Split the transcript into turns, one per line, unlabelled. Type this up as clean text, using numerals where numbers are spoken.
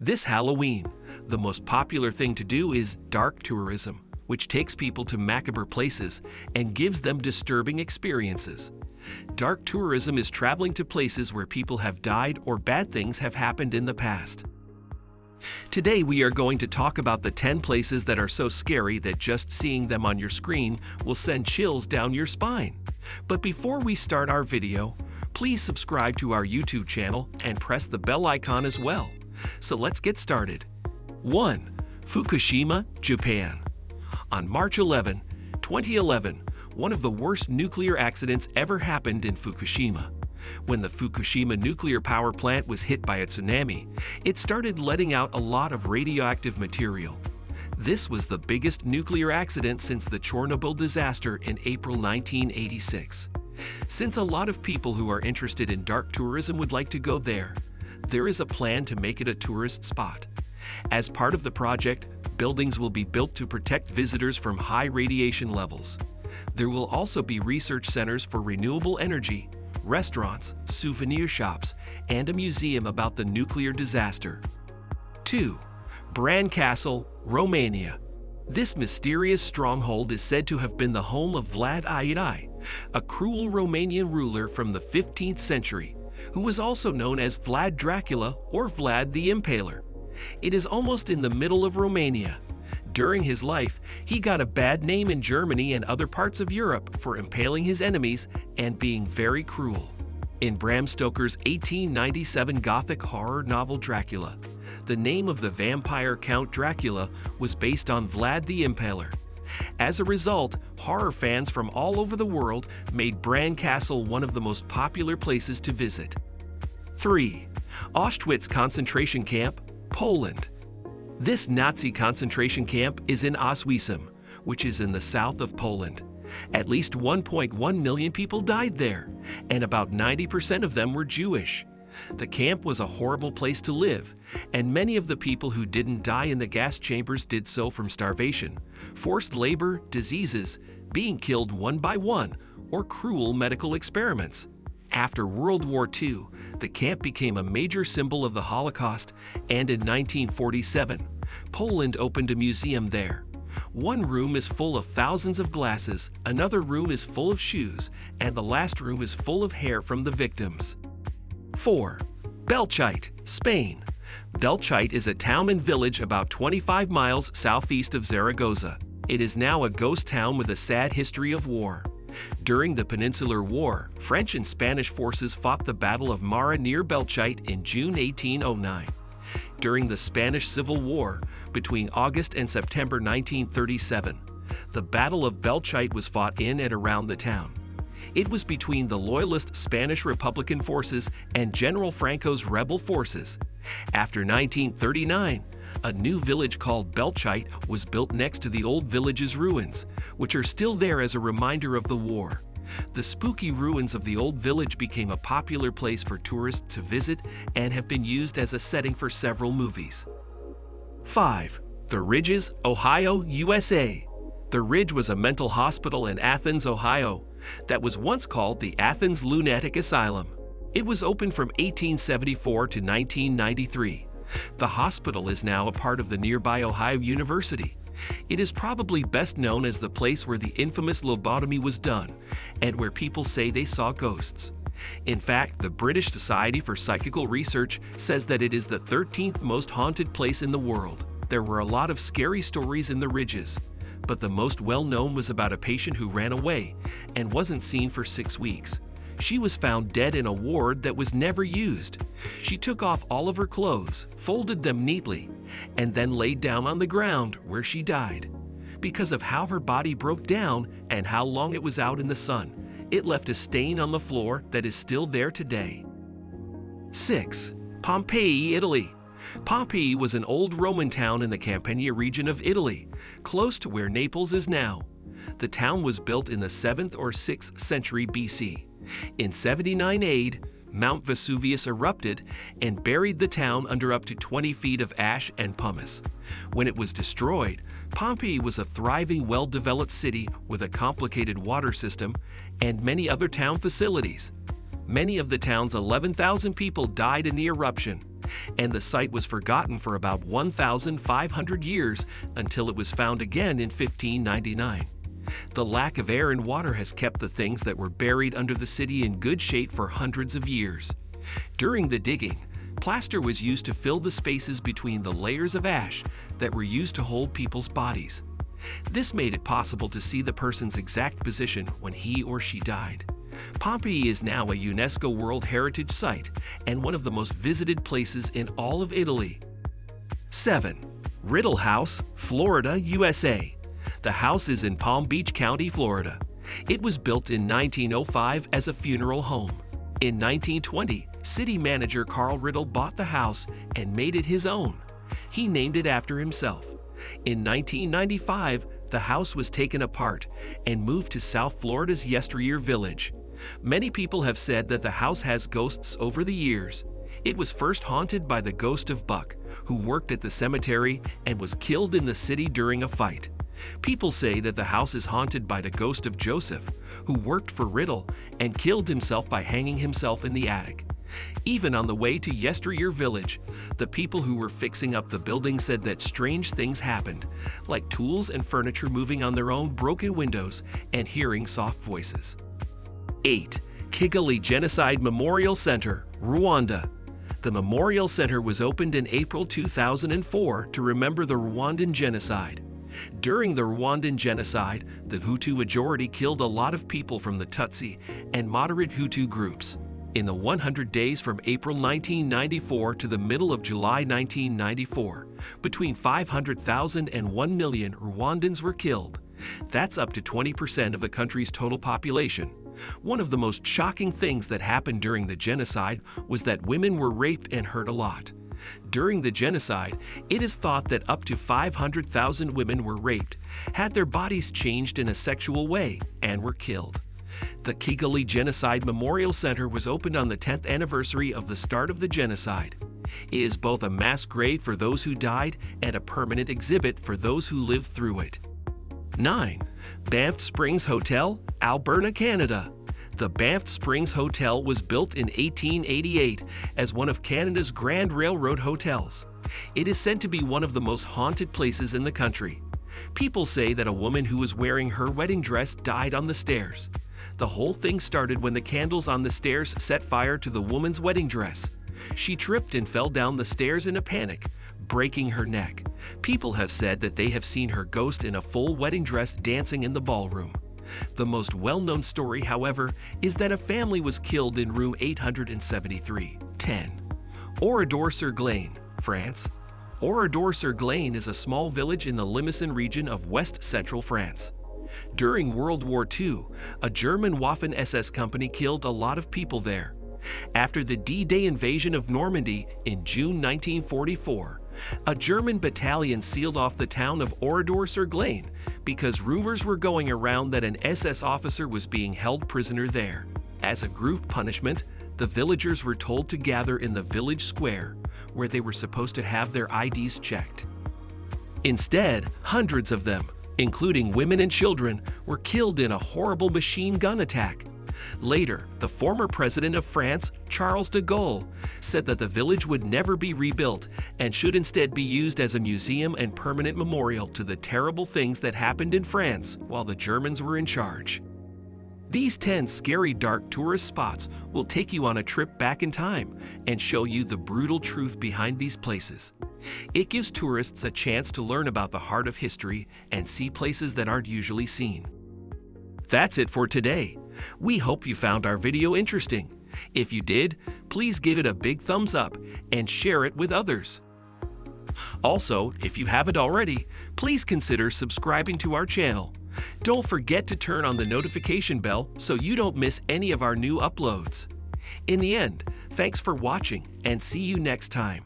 This Halloween, the most popular thing to do is dark tourism, which takes people to macabre places and gives them disturbing experiences. Dark tourism is traveling to places where people have died or bad things have happened in the past. Today we are going to talk about the 10 places that are so scary that just seeing them on your screen will send chills down your spine. But before we start our video, please subscribe to our YouTube channel and press the bell icon as well. So let's get started. 1. Fukushima, Japan. On March 11, 2011, one of the worst nuclear accidents ever happened in Fukushima. When the Fukushima nuclear power plant was hit by a tsunami, it started letting out a lot of radioactive material. This was the biggest nuclear accident since the Chernobyl disaster in April 1986. Since a lot of people who are interested in dark tourism would like to go there is a plan to make it a tourist spot. As part of the project, buildings will be built to protect visitors from high radiation levels. There will also be research centers for renewable energy, restaurants, souvenir shops, and a museum about the nuclear disaster. 2. Bran Castle, Romania. This mysterious stronghold is said to have been the home of Vlad I, a cruel Romanian ruler from the 15th century, who was also known as Vlad Dracula or Vlad the Impaler. It is almost in the middle of Romania. During his life, he got a bad name in Germany and other parts of Europe for impaling his enemies and being very cruel. In Bram Stoker's 1897 Gothic horror novel Dracula, the name of the vampire Count Dracula was based on Vlad the Impaler. As a result, horror fans from all over the world made Bran Castle one of the most popular places to visit. 3. Auschwitz concentration camp, Poland. This Nazi concentration camp is in Auschwitz, which is in the south of Poland. At least 1.1 million people died there, and about 90% of them were Jewish. The camp was a horrible place to live, and many of the people who didn't die in the gas chambers did so from starvation, forced labor, diseases, being killed one by one, or cruel medical experiments. After World War II, the camp became a major symbol of the Holocaust, and in 1947, Poland opened a museum there. One room is full of thousands of glasses, another room is full of shoes, and the last room is full of hair from the victims. 4. Belchite, Spain. Belchite is a town and village about 25 miles southeast of Zaragoza. It is now a ghost town with a sad history of war. During the Peninsular War, French and Spanish forces fought the Battle of Mara near Belchite in June 1809. During the Spanish Civil War, between August and September 1937, the Battle of Belchite was fought in and around the town. It was between the Loyalist Spanish Republican forces and General Franco's rebel forces. After 1939, a new village called Belchite was built next to the old village's ruins, which are still there as a reminder of the war. The spooky ruins of the old village became a popular place for tourists to visit and have been used as a setting for several movies. 5. The Ridges, Ohio, USA. The Ridge was a mental hospital in Athens, Ohio, that was once called the Athens Lunatic Asylum. It was open from 1874 to 1993. The hospital is now a part of the nearby Ohio University. It is probably best known as the place where the infamous lobotomy was done and where people say they saw ghosts. In fact, the British Society for Psychical Research says that it is the 13th most haunted place in the world. There were a lot of scary stories in the Ridges, but the most well-known was about a patient who ran away and wasn't seen for 6 weeks. She was found dead in a ward that was never used. She took off all of her clothes, folded them neatly, and then laid down on the ground where she died. Because of how her body broke down and how long it was out in the sun, it left a stain on the floor that is still there today. 6. Pompeii, Italy. Pompeii was an old Roman town in the Campania region of Italy, close to where Naples is now. The town was built in the 7th or 6th century BC. In 79 AD, Mount Vesuvius erupted and buried the town under up to 20 feet of ash and pumice. When it was destroyed, Pompeii was a thriving, well-developed city with a complicated water system and many other town facilities. Many of the town's 11,000 people died in the eruption. and the site was forgotten for about 1,500 years until it was found again in 1599. The lack of air and water has kept the things that were buried under the city in good shape for hundreds of years. During the digging, plaster was used to fill the spaces between the layers of ash that were used to hold people's bodies. This made it possible to see the person's exact position when he or she died. Pompeii is now a UNESCO World Heritage Site and one of the most visited places in all of Italy. 7. Riddle House, Florida, USA. The house is in Palm Beach County, Florida. It was built in 1905 as a funeral home. In 1920, city manager Carl Riddle bought the house and made it his own. He named it after himself. In 1995, the house was taken apart and moved to South Florida's Yesteryear Village. Many people have said that the house has ghosts over the years. It was first haunted by the ghost of Buck, who worked at the cemetery and was killed in the city during a fight. People say that the house is haunted by the ghost of Joseph, who worked for Riddle and killed himself by hanging himself in the attic. Even on the way to Yesteryear Village, the people who were fixing up the building said that strange things happened, like tools and furniture moving on their own broken windows and hearing soft voices. 8. Kigali Genocide Memorial Center, Rwanda. The Memorial Center was opened in April 2004 to remember the Rwandan genocide. During the Rwandan genocide, the Hutu majority killed a lot of people from the Tutsi and moderate Hutu groups. In the 100 days from April 1994 to the middle of July 1994, between 500,000 and 1 million Rwandans were killed. That's up to 20% of the country's total population. One of the most shocking things that happened during the genocide was that women were raped and hurt a lot. During the genocide, it is thought that up to 500,000 women were raped, had their bodies changed in a sexual way, and were killed. The Kigali Genocide Memorial Center was opened on the 10th anniversary of the start of the genocide. It is both a mass grave for those who died and a permanent exhibit for those who lived through it. 9. Banff Springs Hotel, Alberta, Canada. The Banff Springs Hotel was built in 1888 as one of Canada's Grand Railroad hotels. It is said to be one of the most haunted places in the country. People say that a woman who was wearing her wedding dress died on the stairs. The whole thing started when the candles on the stairs set fire to the woman's wedding dress. She tripped and fell down the stairs in a panic, breaking her neck. People have said that they have seen her ghost in a full wedding dress dancing in the ballroom. The most well-known story, however, is that a family was killed in room 873. 10. Oradour-sur-Glane, France. Oradour-sur-Glane is a small village in the Limousin region of west-central France. During World War II, a German Waffen-SS company killed a lot of people there. After the D-Day invasion of Normandy in June 1944, a German battalion sealed off the town of Oradour-sur-Glane because rumors were going around that an SS officer was being held prisoner there. As a group punishment, the villagers were told to gather in the village square, where they were supposed to have their IDs checked. Instead, hundreds of them, including women and children, were killed in a horrible machine gun attack. Later, the former president of France, Charles de Gaulle, said that the village would never be rebuilt and should instead be used as a museum and permanent memorial to the terrible things that happened in France while the Germans were in charge. These 10 scary dark tourist spots will take you on a trip back in time and show you the brutal truth behind these places. It gives tourists a chance to learn about the heart of history and see places that aren't usually seen. That's it for today. We hope you found our video interesting. If you did, please give it a big thumbs up and share it with others. Also, if you haven't already, please consider subscribing to our channel. Don't forget to turn on the notification bell so you don't miss any of our new uploads. In the end, thanks for watching and see you next time.